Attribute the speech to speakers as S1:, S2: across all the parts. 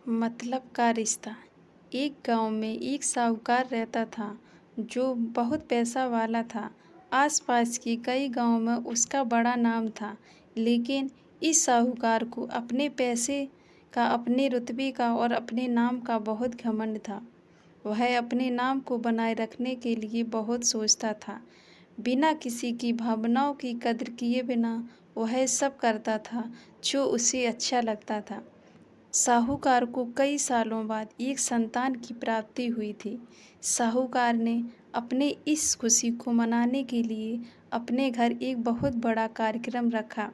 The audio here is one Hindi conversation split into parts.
S1: मतलब का रिश्ता। एक गांव में एक साहूकार रहता था जो बहुत पैसा वाला था। आसपास के कई गांवों में उसका बड़ा नाम था, लेकिन इस साहूकार को अपने पैसे का, अपने रुतबे का और अपने नाम का बहुत घमंड था। वह अपने नाम को बनाए रखने के लिए बहुत सोचता था। बिना किसी की भावनाओं की कद्र किए बिना वह सब करता था जो उसे अच्छा लगता था। साहूकार को कई सालों बाद एक संतान की प्राप्ति हुई थी। साहूकार ने अपने इस खुशी को मनाने के लिए अपने घर एक बहुत बड़ा कार्यक्रम रखा,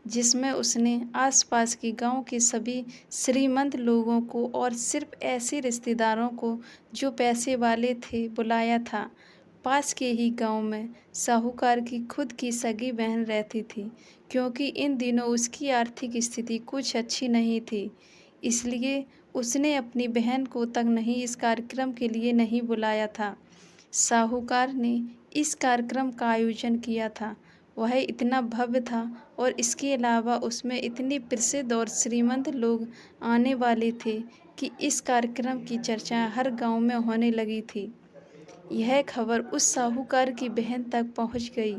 S1: जिसमें उसने आसपास के गांव के सभी श्रीमंत लोगों को और सिर्फ ऐसे रिश्तेदारों को जो पैसे वाले थे बुलाया था। पास के ही गांव में साहूकार की खुद की सगी बहन रहती थी। क्योंकि इन दिनों उसकी आर्थिक स्थिति कुछ अच्छी नहीं थी, इसलिए उसने अपनी बहन को तक नहीं इस कार्यक्रम के लिए नहीं बुलाया था। साहूकार ने इस कार्यक्रम का आयोजन किया था। वह इतना भव्य था और इसके अलावा उसमें इतने प्रसिद्ध और श्रीमंत लोग आने वाले थे कि इस कार्यक्रम की चर्चा हर गांव में होने लगी थी। यह खबर उस साहूकार की बहन तक पहुंच गई।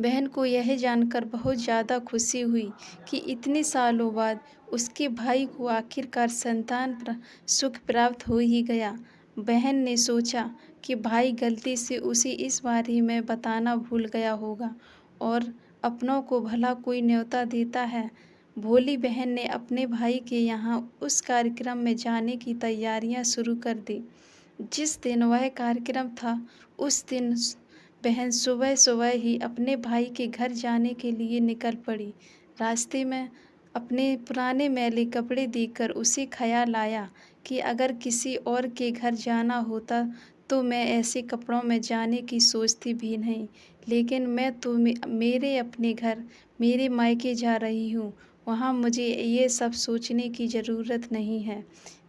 S1: बहन को यह जानकर बहुत ज़्यादा खुशी हुई कि इतने सालों बाद उसके भाई को आखिरकार सुख प्राप्त हो ही गया। बहन ने सोचा कि भाई गलती से उसे इस बारे में बताना भूल गया होगा और अपनों को भला कोई न्योता देता है। भोली बहन ने अपने भाई के यहाँ उस कार्यक्रम में जाने की तैयारियां शुरू कर दी। जिस दिन वह कार्यक्रम था, उस दिन बहन सुबह सुबह ही अपने भाई के घर जाने के लिए निकल पड़ी। रास्ते में अपने पुराने मैले कपड़े देखकर उसे ख़याल आया कि अगर किसी और के घर जाना होता तो मैं ऐसे कपड़ों में जाने की सोचती भी नहीं, लेकिन मैं तो मेरे अपने घर, मेरे मायके जा रही हूँ। वहाँ मुझे ये सब सोचने की ज़रूरत नहीं है।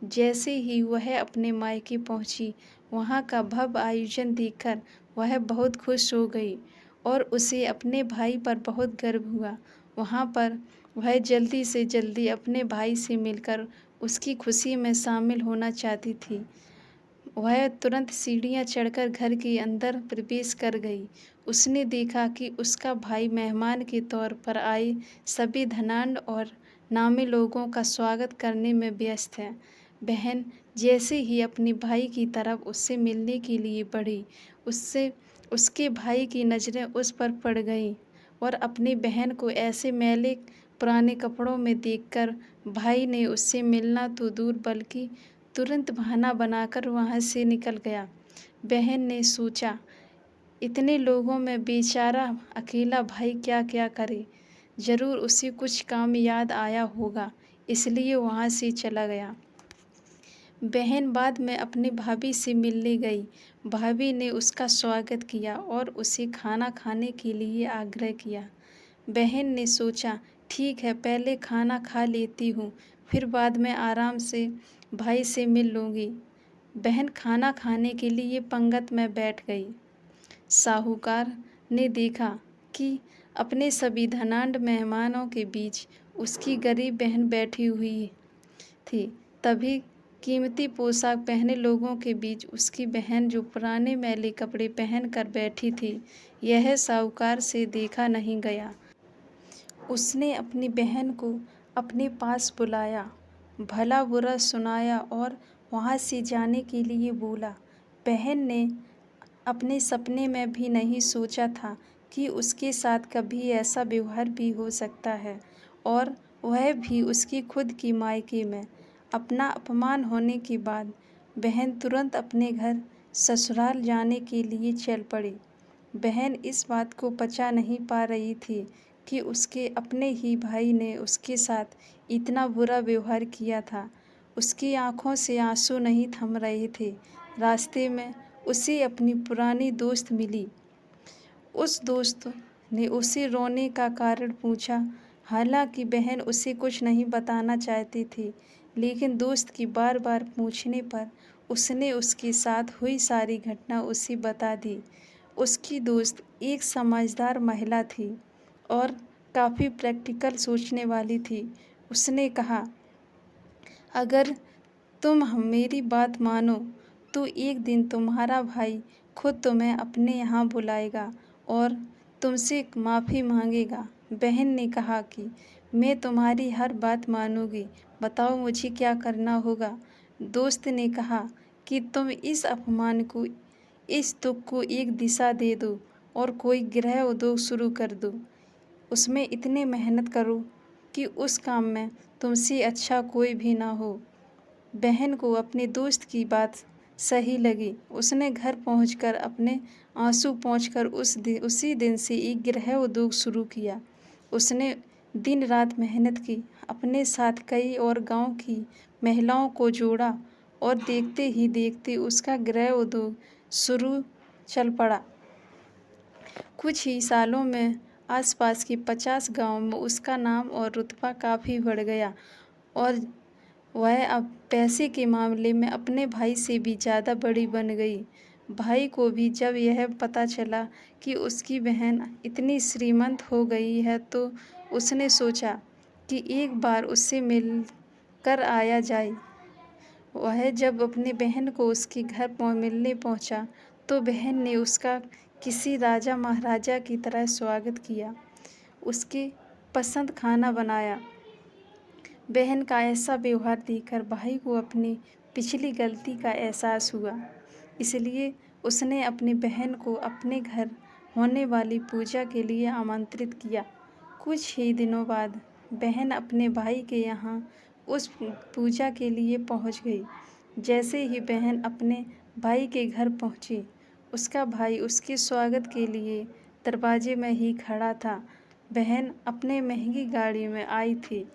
S1: जैसे ही वह अपने मायके पहुँची, वहाँ का भव्य आयोजन देखकर वह बहुत खुश हो गई और उसे अपने भाई पर बहुत गर्व हुआ। वहाँ पर वह जल्दी से जल्दी अपने भाई से मिलकर उसकी खुशी में शामिल होना चाहती थी। वह तुरंत सीढ़ियाँ चढ़कर घर के अंदर प्रवेश कर गई। उसने देखा कि उसका भाई मेहमान के तौर पर आए सभी धनाढ्य और नामी लोगों का स्वागत करने में व्यस्त है। बहन जैसे ही अपने भाई की तरफ उससे मिलने के लिए बढ़ी, उसके भाई की नज़रें उस पर पड़ गईं और अपनी बहन को ऐसे मैले पुराने कपड़ों में देखकर भाई ने उससे मिलना तो दूर बल्कि तुरंत बहाना बनाकर वहाँ से निकल गया। बहन ने सोचा, इतने लोगों में बेचारा अकेला भाई क्या क्या करे। ज़रूर उसे कुछ काम याद आया होगा, इसलिए वहाँ से चला गया। बहन बाद में अपनी भाभी से मिलने गई। भाभी ने उसका स्वागत किया और उसे खाना खाने के लिए आग्रह किया। बहन ने सोचा, ठीक है, पहले खाना खा लेती हूँ, फिर बाद में आराम से भाई से मिल लूँगी। बहन खाना खाने के लिए पंगत में बैठ गई। साहूकार ने देखा कि अपने सभी धनाढ्य मेहमानों के बीच उसकी गरीब बहन बैठी हुई थी। तभी कीमती पोशाक पहने लोगों के बीच उसकी बहन जो पुराने मैले कपड़े पहन कर बैठी थी, यह साहूकार से देखा नहीं गया। उसने अपनी बहन को अपने पास बुलाया, भला बुरा सुनाया और वहाँ से जाने के लिए बोला। बहन ने अपने सपने में भी नहीं सोचा था कि उसके साथ कभी ऐसा व्यवहार भी हो सकता है, और वह भी उसकी खुद की मायके में। अपना अपमान होने के बाद बहन तुरंत अपने घर ससुराल जाने के लिए चल पड़ी। बहन इस बात को पचा नहीं पा रही थी कि उसके अपने ही भाई ने उसके साथ इतना बुरा व्यवहार किया था। उसकी आंखों से आंसू नहीं थम रहे थे। रास्ते में उसे अपनी पुरानी दोस्त मिली। उस दोस्त ने उसे रोने का कारण पूछा। हालांकि बहन उसे कुछ नहीं बताना चाहती थी, लेकिन दोस्त की बार बार पूछने पर उसने उसके साथ हुई सारी घटना उसे बता दी। उसकी दोस्त एक समझदार महिला थी और काफ़ी प्रैक्टिकल सोचने वाली थी। उसने कहा, अगर तुम मेरी बात मानो तो एक दिन तुम्हारा भाई खुद तुम्हें अपने यहाँ बुलाएगा और तुमसे माफ़ी मांगेगा। बहन ने कहा कि मैं तुम्हारी हर बात मानूंगी, बताओ मुझे क्या करना होगा। दोस्त ने कहा कि तुम इस अपमान को, इस दुख को एक दिशा दे दो और कोई गृह उद्योग शुरू कर दो। उसमें इतनी मेहनत करो कि उस काम में तुमसे अच्छा कोई भी ना हो। बहन को अपने दोस्त की बात सही लगी। उसने घर पहुंचकर अपने आंसू पोंछकर उसी दिन से एक गृह उद्योग शुरू किया। उसने दिन रात मेहनत की, अपने साथ कई और गांव की महिलाओं को जोड़ा और देखते ही देखते उसका गृह उद्योग शुरू चल पड़ा। कुछ ही सालों में आसपास के 50 गांवों में उसका नाम और रुतबा काफ़ी बढ़ गया और वह अब पैसे के मामले में अपने भाई से भी ज़्यादा बड़ी बन गई। भाई को भी जब यह पता चला कि उसकी बहन इतनी श्रीमंत हो गई है तो उसने सोचा कि एक बार उससे मिल कर आया जाए। वह जब अपनी बहन को उसके घर मिलने पहुंचा तो बहन ने उसका किसी राजा महाराजा की तरह स्वागत किया, उसके पसंद खाना बनाया। बहन का ऐसा व्यवहार देखकर भाई को अपनी पिछली गलती का एहसास हुआ, इसलिए उसने अपनी बहन को अपने घर होने वाली पूजा के लिए आमंत्रित किया। कुछ ही दिनों बाद बहन अपने भाई के यहाँ उस पूजा के लिए पहुँच गई। जैसे ही बहन अपने भाई के घर पहुँची, उसका भाई उसके स्वागत के लिए दरवाजे में ही खड़ा था। बहन अपने महंगी गाड़ी में आई थी।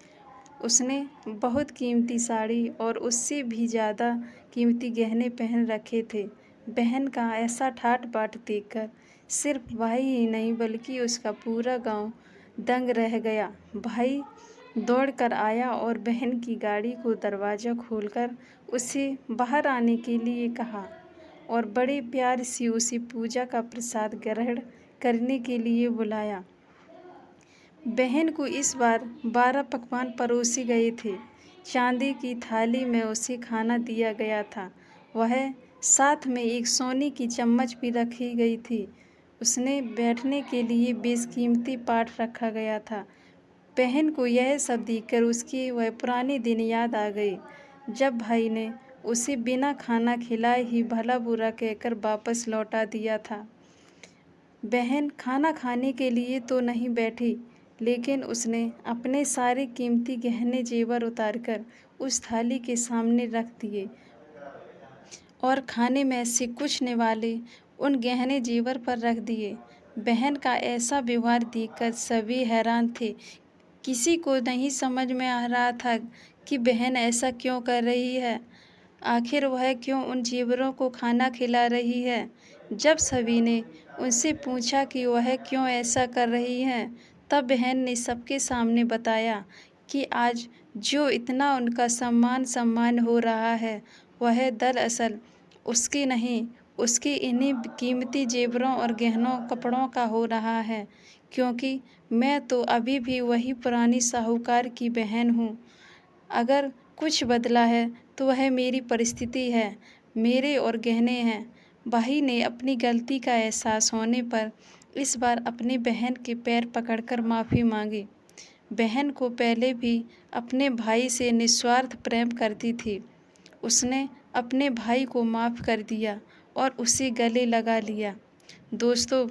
S1: उसने बहुत कीमती साड़ी और उससे भी ज़्यादा कीमती गहने पहन रखे थे। बहन का ऐसा ठाट बाट देखकर सिर्फ भाई ही नहीं बल्कि उसका पूरा गांव दंग रह गया। भाई दौड़कर आया और बहन की गाड़ी को दरवाज़ा खोलकर उसे बाहर आने के लिए कहा और बड़े प्यार से उसे पूजा का प्रसाद ग्रहण करने के लिए बुलाया। बहन को इस बार 12 पकवान परोसे गए थे। चांदी की थाली में उसे खाना दिया गया था। वह साथ में एक सोने की चम्मच भी रखी गई थी। उसने बैठने के लिए बेशकीमती पाट रखा गया था। बहन को यह सब देखकर उसके वह पुराने दिन याद आ गए, जब भाई ने उसे बिना खाना खिलाए ही भला बुरा कहकर वापस लौटा दिया था। बहन खाना खाने के लिए तो नहीं बैठी, लेकिन उसने अपने सारे कीमती गहने जेवर उतारकर उस थाली के सामने रख दिए और खाने में से कुछ निवाले उन गहने जेवर पर रख दिए। बहन का ऐसा व्यवहार देखकर सभी हैरान थे। किसी को नहीं समझ में आ रहा था कि बहन ऐसा क्यों कर रही है। आखिर वह क्यों उन जेवरों को खाना खिला रही है। जब सभी ने उनसे पूछा कि वह क्यों ऐसा कर रही है, तब बहन ने सबके सामने बताया कि आज जो इतना उनका सम्मान हो रहा है, वह दरअसल उसके नहीं, उसके इन्हीं कीमती जेवरों और गहनों कपड़ों का हो रहा है, क्योंकि मैं तो अभी भी वही पुरानी साहूकार की बहन हूँ। अगर कुछ बदला है तो वह मेरी परिस्थिति है, मेरे और गहने हैं। भाई ने अपनी गलती का एहसास होने पर इस बार अपनी बहन के पैर पकड़कर माफ़ी मांगी। बहन को पहले भी अपने भाई से निस्वार्थ प्रेम करती थी। उसने अपने भाई को माफ़ कर दिया और उसे गले लगा लिया। दोस्तों,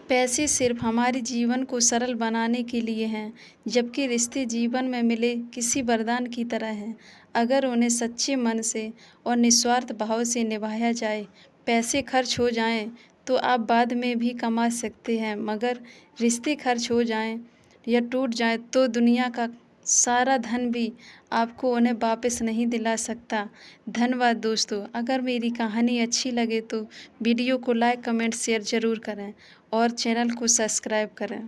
S1: पैसे सिर्फ हमारे जीवन को सरल बनाने के लिए हैं, जबकि रिश्ते जीवन में मिले किसी वरदान की तरह हैं। अगर उन्हें सच्चे मन से और निस्वार्थ भाव से निभाया जाए, पैसे खर्च हो जाएं तो आप बाद में भी कमा सकते हैं, मगर रिश्ते खर्च हो जाएं या टूट जाएं तो दुनिया का सारा धन भी आपको उन्हें वापस नहीं दिला सकता। धन्यवाद दोस्तों। अगर मेरी कहानी अच्छी लगे तो वीडियो को लाइक, कमेंट, शेयर ज़रूर करें और चैनल को सब्सक्राइब करें।